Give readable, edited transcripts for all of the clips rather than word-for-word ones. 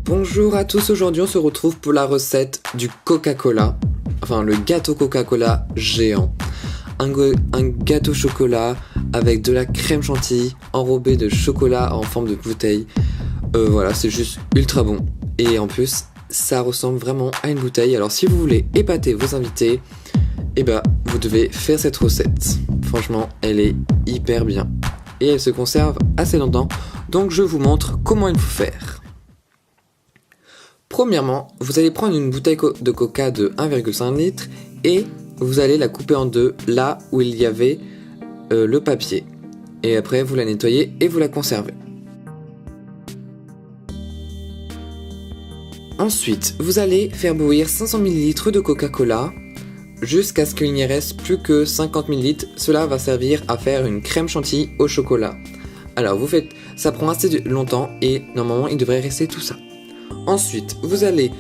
Bonjour à tous, aujourd'hui on se retrouve pour la recette du Coca-Cola, enfin le gâteau Coca-Cola géant. Un gâteau chocolat avec de la crème chantilly enrobée de chocolat en forme de bouteille. Voilà, c'est juste ultra bon. Et en plus, ça ressemble vraiment à une bouteille. Alors si vous voulez épater vos invités, vous devez faire cette recette. Franchement, elle est hyper bien. Et elle se conserve assez longtemps, donc je vous montre comment il faut faire. Premièrement, vous allez prendre une bouteille de coca de 1,5 litre et vous allez la couper en deux là où il y avait le papier. Et après, vous la nettoyez et vous la conservez. Ensuite, vous allez faire bouillir 500 ml de Coca-Cola jusqu'à ce qu'il n'y reste plus que 50 ml. Cela va servir à faire une crème chantilly au chocolat. Alors, vous faites, ça prend assez longtemps et normalement, il devrait rester tout ça. Ensuite, vous allez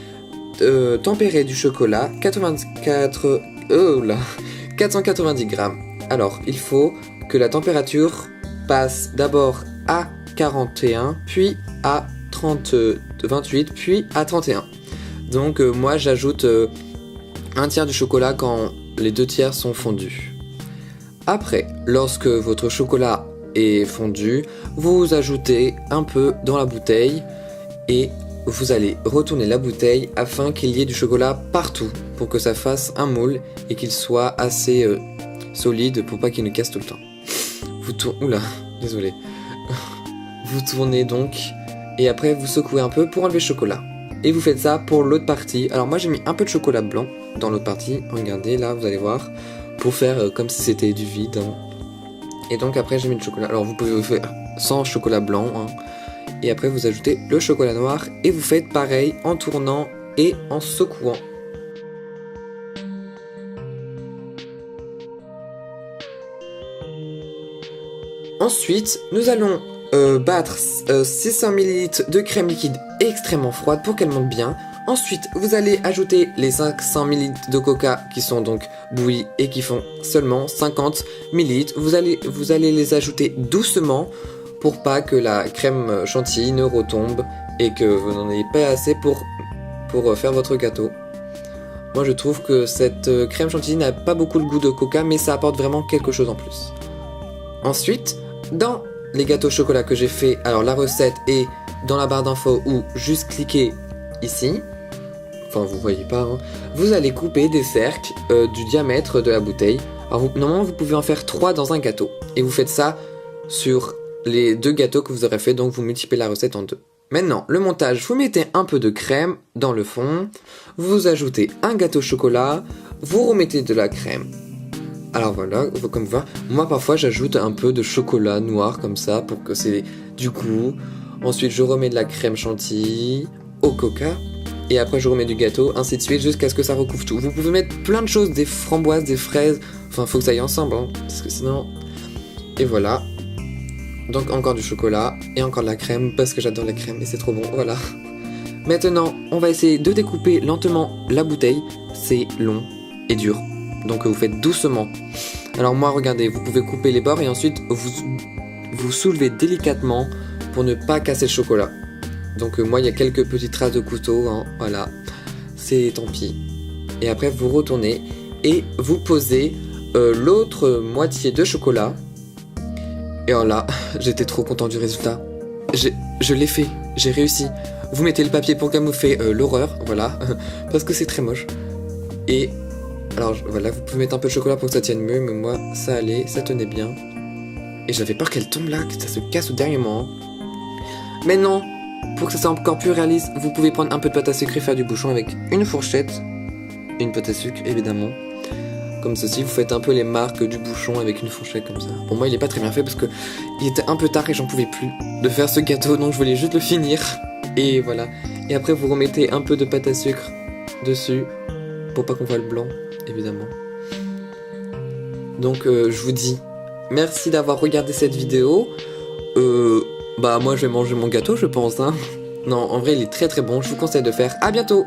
tempérer du chocolat 490 grammes. Alors, il faut que la température passe d'abord à 41, puis à 28, puis à 31. Donc, moi, j'ajoute un tiers du chocolat quand les 2 tiers sont fondus. Après, lorsque votre chocolat est fondu, vous ajoutez un peu dans la bouteille et vous allez retourner la bouteille afin qu'il y ait du chocolat partout pour que ça fasse un moule et qu'il soit assez solide pour pas qu'il ne casse tout le temps. Désolé. Vous tournez donc et après vous secouez un peu pour enlever le chocolat. Et vous faites ça pour l'autre partie. Alors moi j'ai mis un peu de chocolat blanc dans l'autre partie. Regardez là, vous allez voir. Pour faire comme si c'était du vide. Et donc après j'ai mis le chocolat. Alors vous pouvez faire sans chocolat blanc. Et après vous ajoutez le chocolat noir et vous faites pareil en tournant et en secouant. Ensuite, nous allons battre 600 ml de crème liquide extrêmement froide pour qu'elle monte bien. Ensuite, vous allez ajouter les 500 ml de coca qui sont donc bouillis et qui font seulement 50 ml. Vous allez les ajouter doucement pour pas que la crème chantilly ne retombe et que vous n'en ayez pas assez pour faire votre gâteau. Moi je trouve que cette crème chantilly n'a pas beaucoup le goût de coca, mais ça apporte vraiment quelque chose en plus. Ensuite, dans les gâteaux au chocolat que j'ai fait, alors la recette est dans la barre d'infos ou juste cliquez ici. Enfin vous voyez pas, Vous allez couper des cercles du diamètre de la bouteille. Alors normalement vous pouvez en faire 3 dans un gâteau. Et vous faites ça sur les 2 gâteaux que vous aurez fait, donc vous multipliez la recette en 2. Maintenant, le montage, vous mettez un peu de crème dans le fond, vous ajoutez un gâteau au chocolat, vous remettez de la crème. Alors voilà, comme vous voyez, moi parfois j'ajoute un peu de chocolat noir comme ça pour que c'est du goût. Ensuite je remets de la crème chantilly au coca et après je remets du gâteau, ainsi de suite jusqu'à ce que ça recouvre tout. Vous pouvez mettre plein de choses, des framboises, des fraises, enfin faut que ça aille ensemble, parce que sinon... Et voilà. Donc encore du chocolat et encore de la crème parce que j'adore la crème et c'est trop bon, voilà. Maintenant, on va essayer de découper lentement la bouteille. C'est long et dur, donc vous faites doucement. Alors moi, regardez, vous pouvez couper les bords et ensuite vous soulevez délicatement pour ne pas casser le chocolat. Donc moi, il y a quelques petites traces de couteau, voilà. C'est tant pis. Et après, vous retournez et vous posez l'autre moitié de chocolat. Et alors là, j'étais trop content du résultat. Je l'ai fait, j'ai réussi. Vous mettez le papier pour camoufler l'horreur, voilà, parce que c'est très moche. Et alors voilà, vous pouvez mettre un peu de chocolat pour que ça tienne mieux, mais moi ça allait, ça tenait bien. Et j'avais peur qu'elle tombe là, que ça se casse au dernier moment. Maintenant, pour que ça soit encore plus réaliste, vous pouvez prendre un peu de pâte à sucre et faire du bouchon avec une fourchette. Une pâte à sucre, évidemment. Comme ceci, vous faites un peu les marques du bouchon avec une fourchette comme ça. Pour moi, il est pas très bien fait parce que il était un peu tard et j'en pouvais plus de faire ce gâteau, donc je voulais juste le finir. Et voilà. Et après, vous remettez un peu de pâte à sucre dessus pour pas qu'on voit le blanc, évidemment. Donc, je vous dis merci d'avoir regardé cette vidéo. Moi, je vais manger mon gâteau, je pense. Non, en vrai, il est très très bon. Je vous conseille de faire. À bientôt.